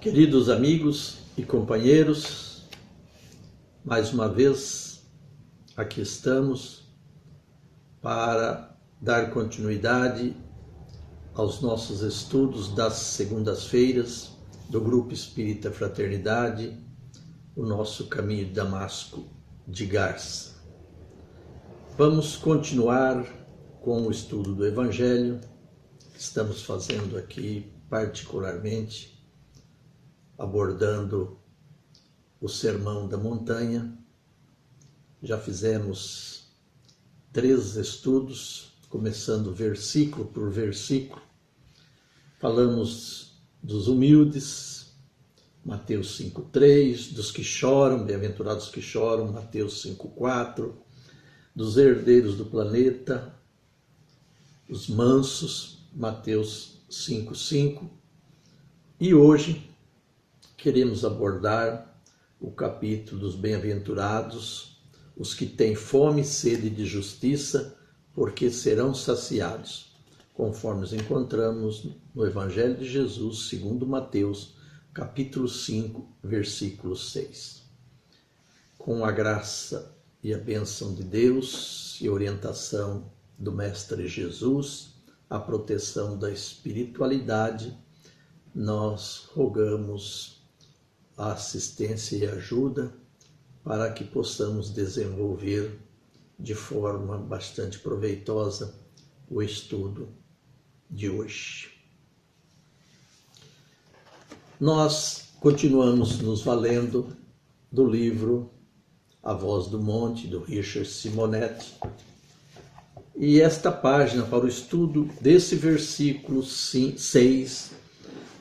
Queridos amigos e companheiros, mais uma vez aqui estamos para dar continuidade aos nossos estudos das segundas-feiras do Grupo Espírita Fraternidade, o nosso Caminho de Damasco de Garça. Vamos continuar com o estudo do Evangelho que estamos fazendo aqui particularmente abordando o Sermão da Montanha. Já fizemos 3 estudos, começando versículo por versículo. Falamos dos humildes, Mateus 5,3, dos que choram, bem-aventurados que choram, Mateus 5,4, dos herdeiros do planeta, os mansos, Mateus 5,5, e hoje queremos abordar o capítulo dos bem-aventurados, os que têm fome e sede de justiça, porque serão saciados, conforme nos encontramos no Evangelho de Jesus, segundo Mateus, capítulo 5, versículo 6. Com a graça e a bênção de Deus e orientação do Mestre Jesus, a proteção da espiritualidade, nós rogamos a assistência e ajuda para que possamos desenvolver de forma bastante proveitosa o estudo de hoje. Nós continuamos nos valendo do livro A Voz do Monte, do Richard Simonetti, e esta página para o estudo desse versículo 6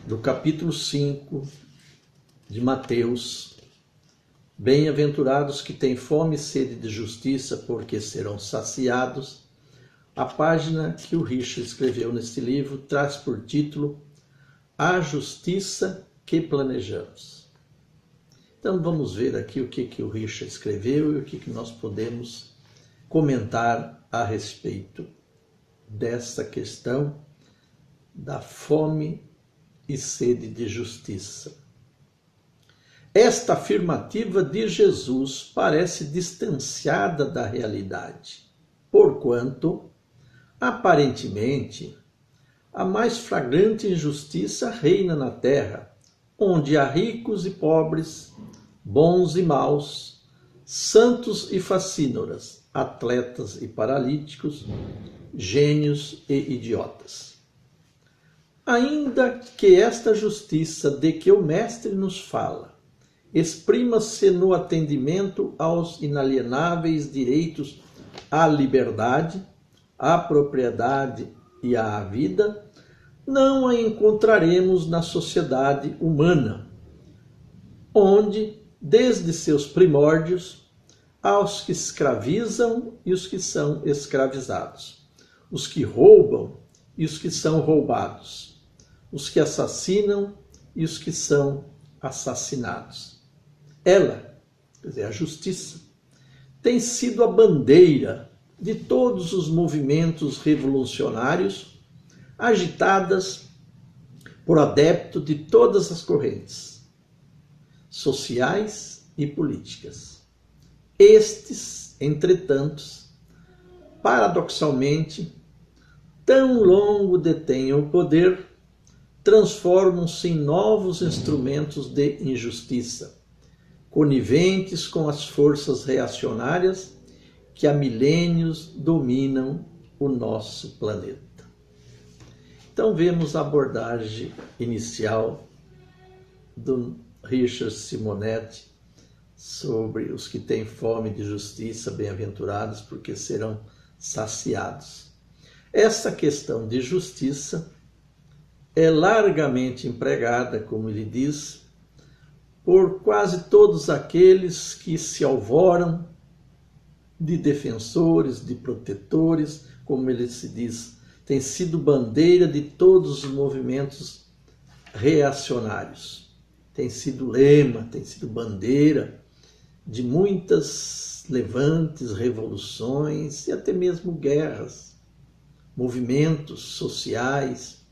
do capítulo 5 de Mateus: bem-aventurados que têm fome e sede de justiça, porque serão saciados. A página que o Richard escreveu neste livro traz por título A Justiça que Planejamos. Então vamos ver aqui o que o Richard escreveu e o que nós podemos comentar a respeito dessa questão da fome e sede de justiça. Esta afirmativa de Jesus parece distanciada da realidade, porquanto, aparentemente, a mais flagrante injustiça reina na terra, onde há ricos e pobres, bons e maus, santos e facínoras, atletas e paralíticos, gênios e idiotas. Ainda que esta justiça de que o Mestre nos fala exprima-se no atendimento aos inalienáveis direitos à liberdade, à propriedade e à vida, não a encontraremos na sociedade humana, onde, desde seus primórdios, há os que escravizam e os que são escravizados, os que roubam e os que são roubados, os que assassinam e os que são assassinados. Ela, quer dizer, a justiça, tem sido a bandeira de todos os movimentos revolucionários, agitadas por adeptos de todas as correntes sociais e políticas. Estes, entretanto, paradoxalmente, tão longo detêm o poder, transformam-se em novos instrumentos de injustiça, coniventes com as forças reacionárias que há milênios dominam o nosso planeta. Então vemos a abordagem inicial do Richard Simonetti sobre os que têm fome de justiça, bem-aventurados, porque serão saciados. Essa questão de justiça é largamente empregada, como ele diz, por quase todos aqueles que se alvoram de defensores, de protetores, como ele se diz, tem sido bandeira de todos os movimentos reacionários. Tem sido lema, tem sido bandeira de muitas levantes, revoluções e até mesmo guerras, movimentos sociais.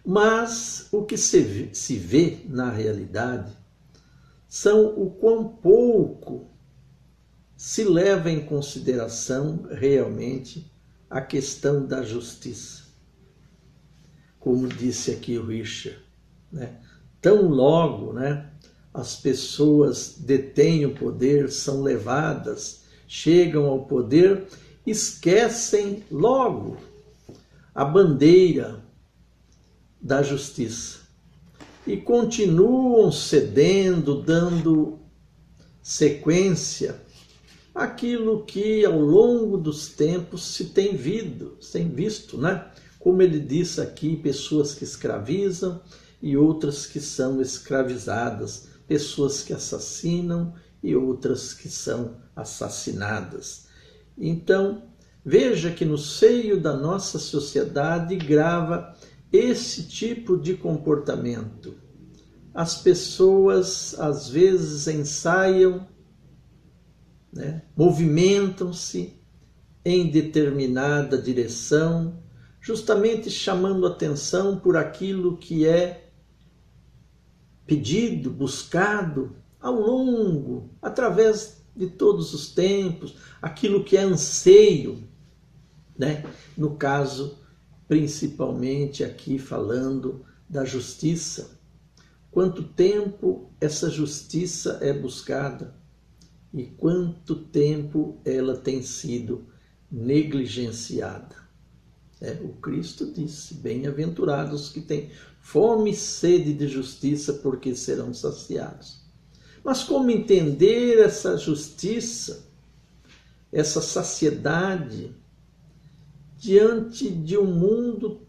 Mas o que se vê na realidade são o quão pouco se leva em consideração realmente a questão da justiça. Como disse aqui o Richard, né? Tão logo, né, as pessoas detêm o poder, são levadas, chegam ao poder, esquecem logo a bandeira da justiça e continuam cedendo, dando sequência àquilo que ao longo dos tempos se tem visto, né? Como ele disse aqui, pessoas que escravizam e outras que são escravizadas, pessoas que assassinam e outras que são assassinadas. Então, veja que no seio da nossa sociedade grava esse tipo de comportamento. As pessoas às vezes ensaiam, né, movimentam-se em determinada direção, justamente chamando atenção por aquilo que é pedido, buscado ao longo, através de todos os tempos, aquilo que é anseio, né? No caso, principalmente aqui falando da justiça. Quanto tempo essa justiça é buscada e quanto tempo ela tem sido negligenciada. O Cristo disse, bem-aventurados que têm fome e sede de justiça, porque serão saciados. Mas como entender essa justiça, essa saciedade, diante de um mundo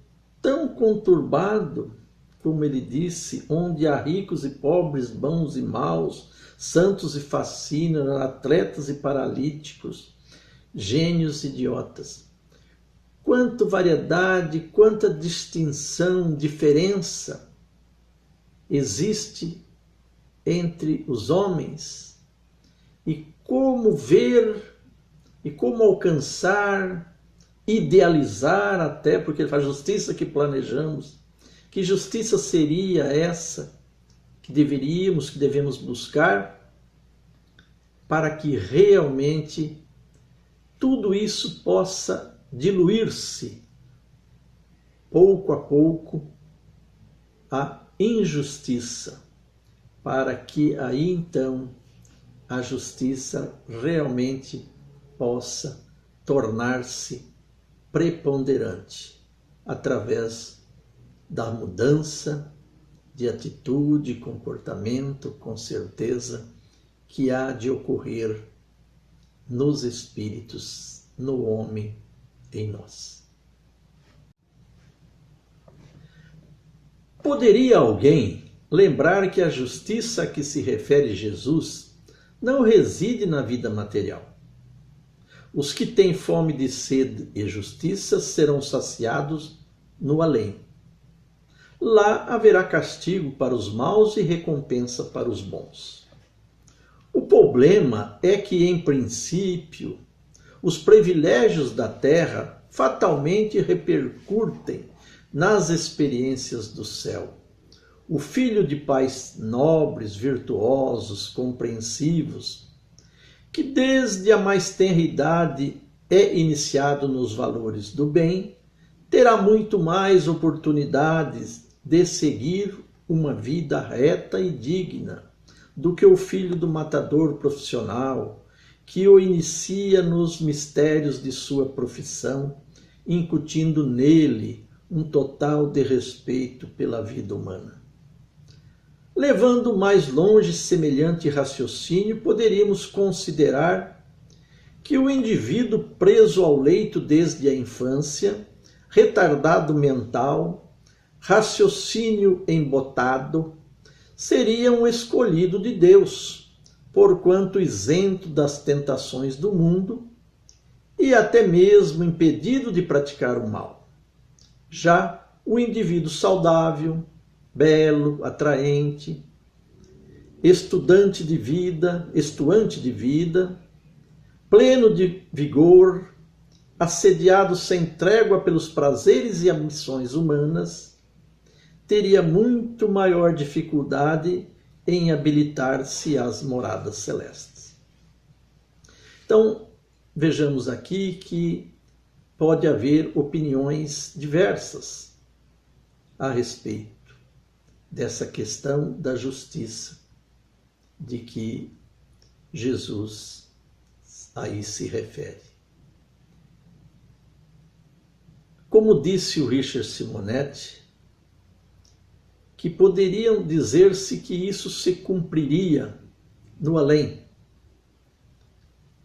tão conturbado, como ele disse, onde há ricos e pobres, bons e maus, santos e fascínoras, atletas e paralíticos, gênios e idiotas. Quanta variedade, quanta distinção, diferença existe entre os homens, e como ver e como alcançar, idealizar até, porque ele faz justiça que planejamos. Que justiça seria essa que devemos buscar para que realmente tudo isso possa diluir-se pouco a pouco a injustiça, para que aí então a justiça realmente possa tornar-se preponderante através da mudança de atitude e comportamento, com certeza, que há de ocorrer nos espíritos, no homem, em nós. Poderia alguém lembrar que a justiça a que se refere Jesus não reside na vida material. Os que têm fome de sede e justiça serão saciados no além. Lá haverá castigo para os maus e recompensa para os bons. O problema é que, em princípio, os privilégios da terra fatalmente repercutem nas experiências do céu. O filho de pais nobres, virtuosos, compreensivos, que desde a mais tenra idade é iniciado nos valores do bem, terá muito mais oportunidades de seguir uma vida reta e digna do que o filho do matador profissional, que o inicia nos mistérios de sua profissão, incutindo nele um total desrespeito pela vida humana. Levando mais longe semelhante raciocínio, poderíamos considerar que o indivíduo preso ao leito desde a infância, retardado mental, raciocínio embotado, seria um escolhido de Deus, porquanto isento das tentações do mundo e até mesmo impedido de praticar o mal. Já o indivíduo saudável, belo, atraente, estuante de vida, pleno de vigor, assediado sem trégua pelos prazeres e ambições humanas, teria muito maior dificuldade em habilitar-se às moradas celestes. Então, vejamos aqui que pode haver opiniões diversas a respeito dessa questão da justiça, de que Jesus aí se refere. Como disse o Richard Simonetti, que poderiam dizer-se que isso se cumpriria no além,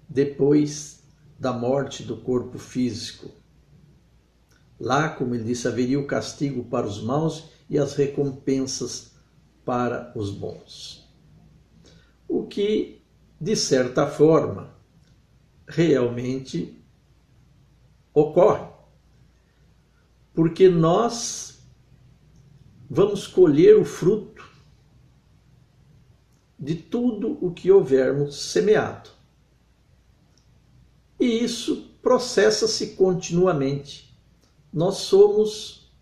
depois da morte do corpo físico. Lá, como ele disse, haveria o castigo para os maus e as recompensas para os bons. O que, de certa forma, realmente ocorre. Porque nós vamos colher o fruto de tudo o que houvermos semeado. E isso processa-se continuamente. Nós somos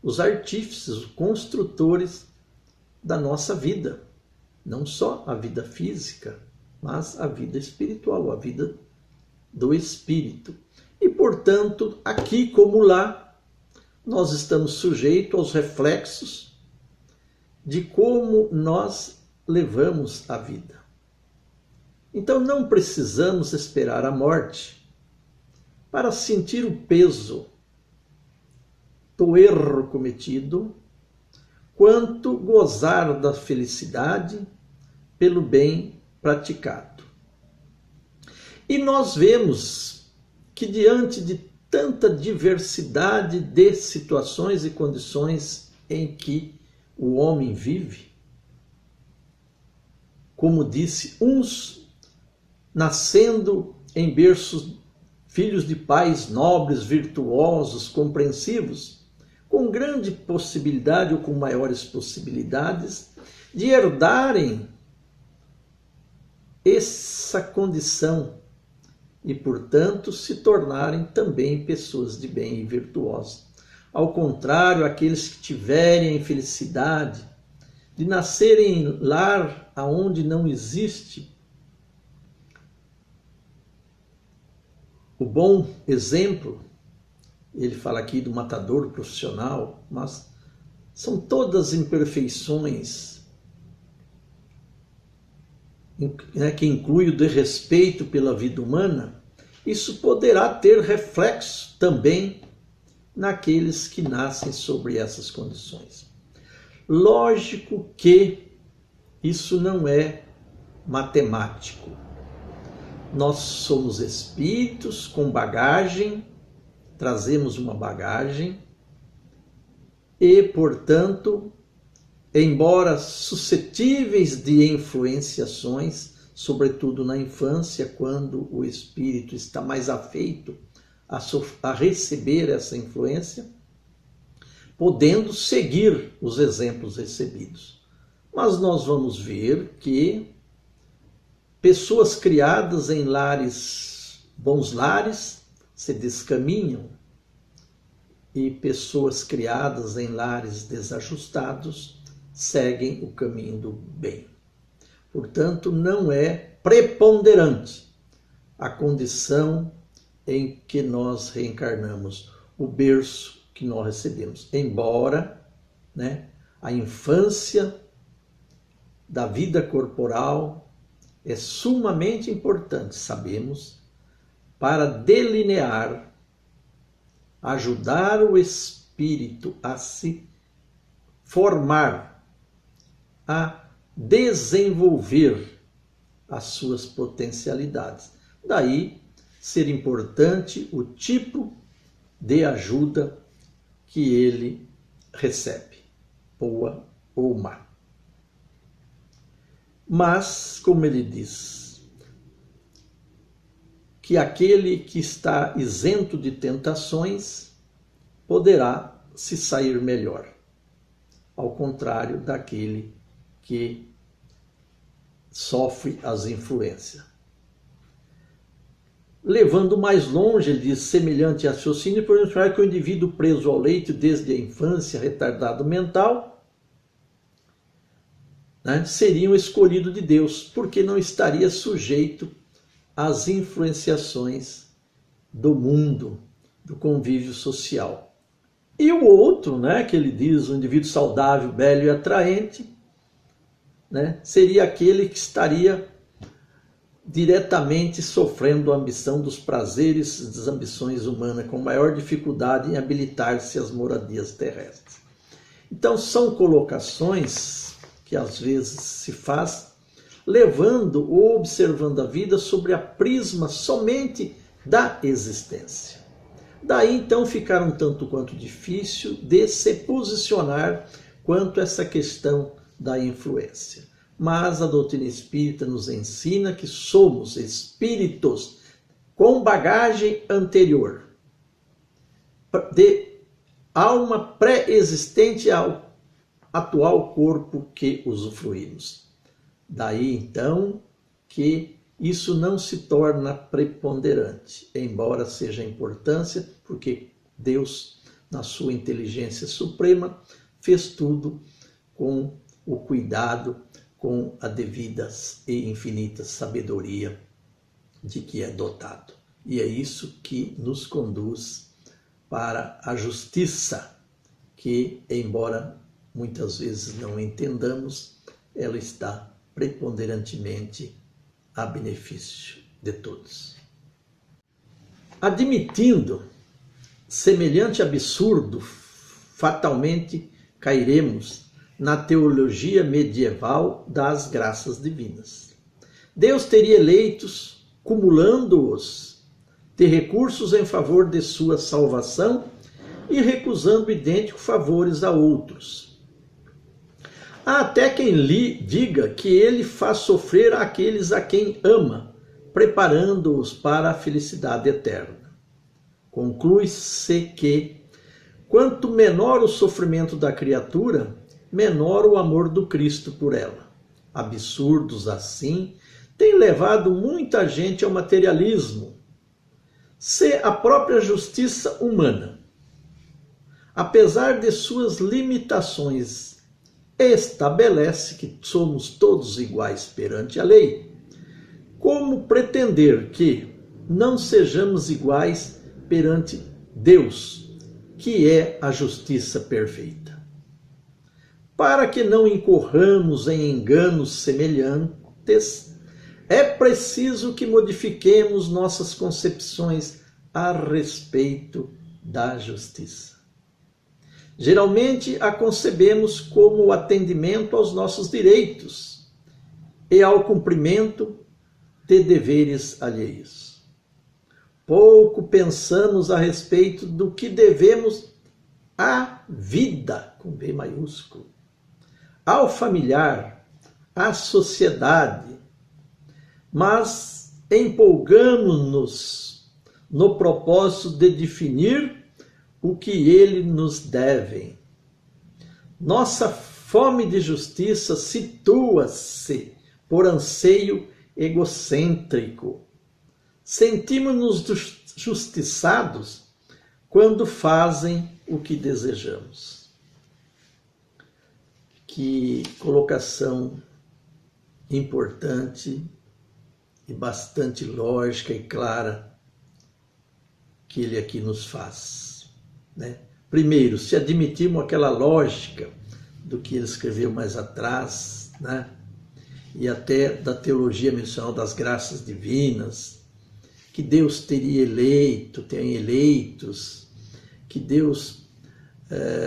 os artífices, os construtores da nossa vida. Não só a vida física, mas a vida espiritual, a vida do espírito. E, portanto, aqui como lá, nós estamos sujeitos aos reflexos de como nós levamos a vida. Então não precisamos esperar a morte para sentir o peso do erro cometido, quanto gozar da felicidade pelo bem praticado. E nós vemos que diante de tanta diversidade de situações e condições em que o homem vive, como disse, uns nascendo em berços, filhos de pais nobres, virtuosos, compreensivos, com grande possibilidade ou com maiores possibilidades de herdarem essa condição e, portanto, se tornarem também pessoas de bem e virtuosas. Ao contrário, aqueles que tiverem a infelicidade de nascerem em lar aonde não existe o bom exemplo, ele fala aqui do matador profissional, mas são todas imperfeições que inclui o desrespeito pela vida humana. Isso poderá ter reflexo também naqueles que nascem sobre essas condições. Lógico que isso não é matemático. Nós somos espíritos com bagagem, trazemos uma bagagem e, portanto, embora suscetíveis de influenciações, sobretudo na infância, quando o espírito está mais afeito a receber essa influência, podendo seguir os exemplos recebidos. Mas nós vamos ver que pessoas criadas em bons lares, se descaminham, e pessoas criadas em lares desajustados seguem o caminho do bem. Portanto, não é preponderante a condição em que nós reencarnamos, o berço que nós recebemos. Embora, a infância da vida corporal é sumamente importante, sabemos, para delinear, ajudar o espírito a se formar, a desenvolver as suas potencialidades. Daí ser importante o tipo de ajuda que ele recebe, boa ou má. Mas, como ele diz, que aquele que está isento de tentações poderá se sair melhor, ao contrário daquele que sofre as influências. levando mais longe, ele diz, semelhante raciocínio, por mostrar que o indivíduo preso ao leito desde a infância, retardado mental, né, seria um escolhido de Deus, porque não estaria sujeito às influenciações do mundo, do convívio social. E o outro, né, que ele diz, o indivíduo saudável, belo e atraente, né, seria aquele que estaria diretamente sofrendo a ambição dos prazeres e das ambições humanas, com maior dificuldade em habilitar-se às moradias terrestres. Então são colocações que às vezes se faz levando ou observando a vida sobre a prisma somente da existência. Daí então ficar um tanto quanto difícil de se posicionar quanto a essa questão da influência. Mas a doutrina espírita nos ensina que somos espíritos com bagagem anterior, de alma pré-existente ao atual corpo que usufruímos. Daí então que isso não se torna preponderante, embora seja a importância, porque Deus, na sua inteligência suprema, fez tudo com o cuidado, com a devida e infinita sabedoria de que é dotado. E é isso que nos conduz para a justiça, que, embora muitas vezes não entendamos, ela está preponderantemente a benefício de todos. Admitindo semelhante absurdo, fatalmente cairemos na teologia medieval das graças divinas. Deus teria eleitos, cumulando-os de recursos em favor de sua salvação e recusando idênticos favores a outros. Há até quem lhe diga que ele faz sofrer aqueles a quem ama, preparando-os para a felicidade eterna. Conclui-se que, quanto menor o sofrimento da criatura, menor o amor do Cristo por ela. Absurdos assim têm levado muita gente ao materialismo. Se a própria justiça humana, apesar de suas limitações, estabelece que somos todos iguais perante a lei, como pretender que não sejamos iguais perante Deus, que é a justiça perfeita? Para que não incorramos em enganos semelhantes, é preciso que modifiquemos nossas concepções a respeito da justiça. Geralmente a concebemos como o atendimento aos nossos direitos e ao cumprimento de deveres alheios. Pouco pensamos a respeito do que devemos à vida, com B maiúsculo, ao familiar, à sociedade, mas empolgamos-nos no propósito de definir o que ele nos deve. Nossa fome de justiça situa-se por anseio egocêntrico. Sentimos-nos justiçados quando fazem o que desejamos. Que colocação importante e bastante lógica e clara que ele aqui nos faz, né? Primeiro, se admitirmos aquela lógica do que ele escreveu mais atrás, né? E até da teologia mencional das graças divinas, que Deus teria eleito, tem eleitos, que Deus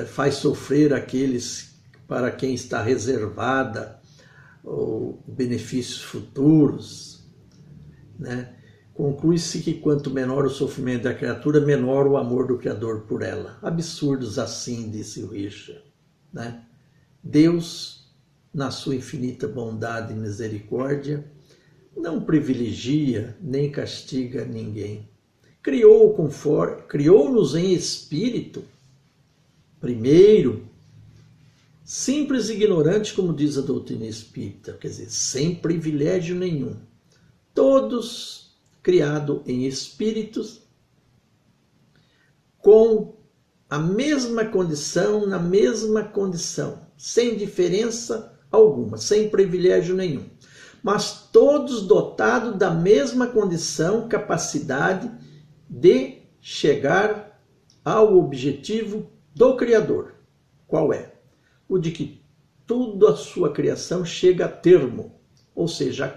faz sofrer aqueles para quem está reservada os benefícios futuros, né? Conclui-se que quanto menor o sofrimento da criatura, menor o amor do Criador por ela. Absurdos assim, disse o Richard, né? Deus, na sua infinita bondade e misericórdia, não privilegia nem castiga ninguém. Criou-nos em espírito, primeiro, simples e ignorante, como diz a doutrina espírita, quer dizer, sem privilégio nenhum. Todos criado em espíritos com a mesma condição, na mesma condição, sem diferença alguma, sem privilégio nenhum, mas todos dotados da mesma condição, capacidade de chegar ao objetivo do Criador. Qual é? O de que tudo a sua criação chega a termo, ou seja,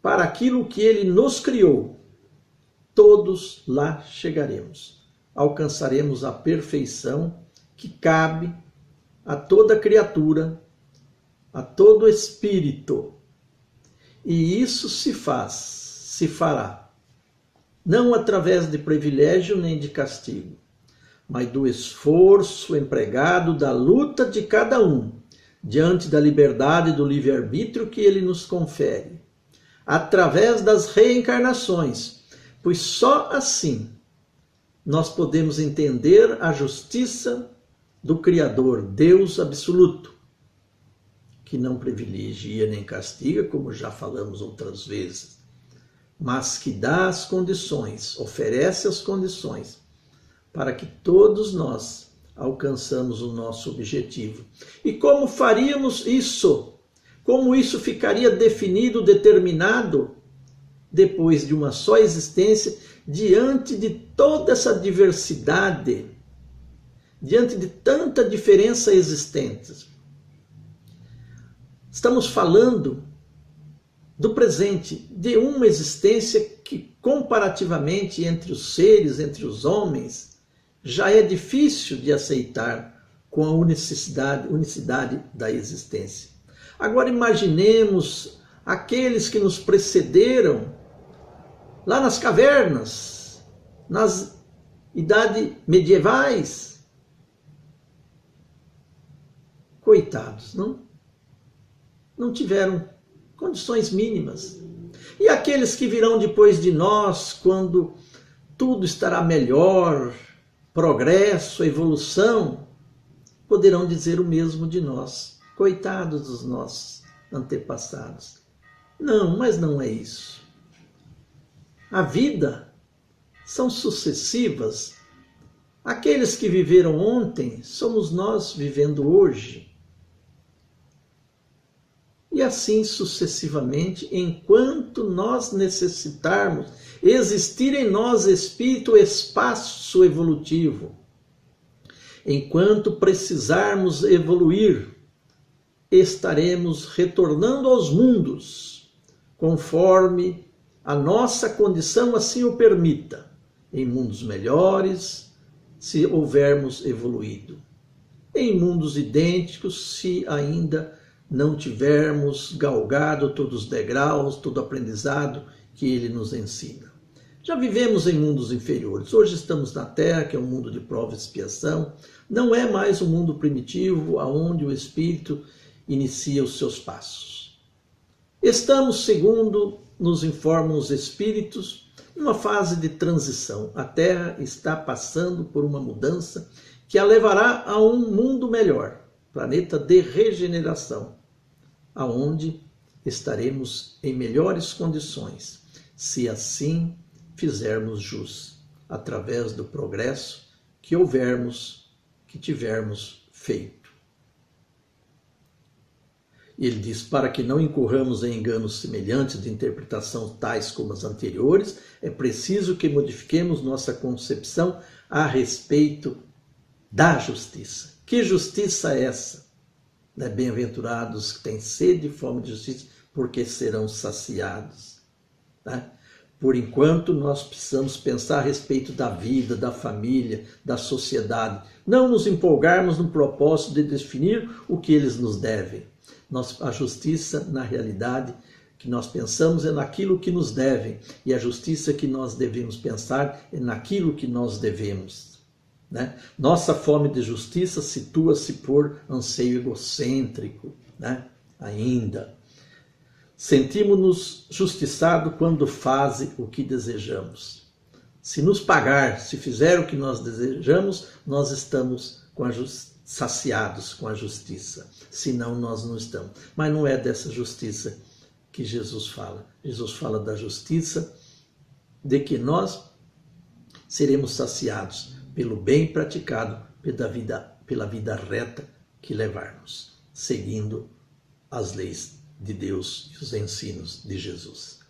para aquilo que ele nos criou, todos lá chegaremos. Alcançaremos a perfeição que cabe a toda criatura, a todo espírito. E isso se fará, não através de privilégio nem de castigo, mas do esforço empregado, da luta de cada um, diante da liberdade e do livre-arbítrio que ele nos confere, através das reencarnações, pois só assim nós podemos entender a justiça do Criador, Deus absoluto, que não privilegia nem castiga, como já falamos outras vezes, mas que dá as condições, oferece as condições para que todos nós alcançamos o nosso objetivo. E como faríamos isso? Como isso ficaria definido, determinado, depois de uma só existência, diante de toda essa diversidade, diante de tanta diferença existente? Estamos falando do presente, de uma existência que, comparativamente entre os seres, entre os homens, já é difícil de aceitar com a unicidade da existência. Agora imaginemos aqueles que nos precederam lá nas cavernas, nas idades medievais. Coitados, não tiveram condições mínimas. E aqueles que virão depois de nós, quando tudo estará melhor, progresso, evolução, poderão dizer o mesmo de nós. Coitados dos nossos antepassados. Não, mas não é isso. A vida são sucessivas. Aqueles que viveram ontem, somos nós vivendo hoje. E assim sucessivamente, enquanto nós necessitarmos existir em nós espírito, espaço evolutivo, enquanto precisarmos evoluir, estaremos retornando aos mundos, conforme a nossa condição assim o permita, em mundos melhores, se houvermos evoluído, em mundos idênticos, se ainda não tivermos galgado todos os degraus, todo o aprendizado que ele nos ensina. Já vivemos em mundos inferiores, hoje estamos na Terra, que é um mundo de prova e expiação, não é mais um mundo primitivo, onde o espírito inicia os seus passos. Estamos, segundo nos informam os espíritos, numa fase de transição. A Terra está passando por uma mudança que a levará a um mundo melhor, planeta de regeneração, aonde estaremos em melhores condições, se assim fizermos jus, através do progresso que tivermos feito. E ele diz, para que não incorramos em enganos semelhantes de interpretação tais como as anteriores, é preciso que modifiquemos nossa concepção a respeito da justiça. Que justiça é essa? Bem-aventurados que têm sede e fome de justiça, porque serão saciados. Por enquanto, nós precisamos pensar a respeito da vida, da família, da sociedade. Não nos empolgarmos no propósito de definir o que eles nos devem. A justiça, na realidade, que nós pensamos é naquilo que nos devem. E a justiça que nós devemos pensar é naquilo que nós devemos. Nossa fome de justiça situa-se por anseio egocêntrico, ainda. Sentimos-nos justiçados quando fazem o que desejamos. Se nos pagar, se fizer o que nós desejamos, nós estamos saciados com a justiça. Senão nós não estamos. Mas não é dessa justiça que Jesus fala. Jesus fala da justiça, de que nós seremos saciados pelo bem praticado, pela vida reta que levarmos, seguindo as leis de Deus e os ensinos de Jesus.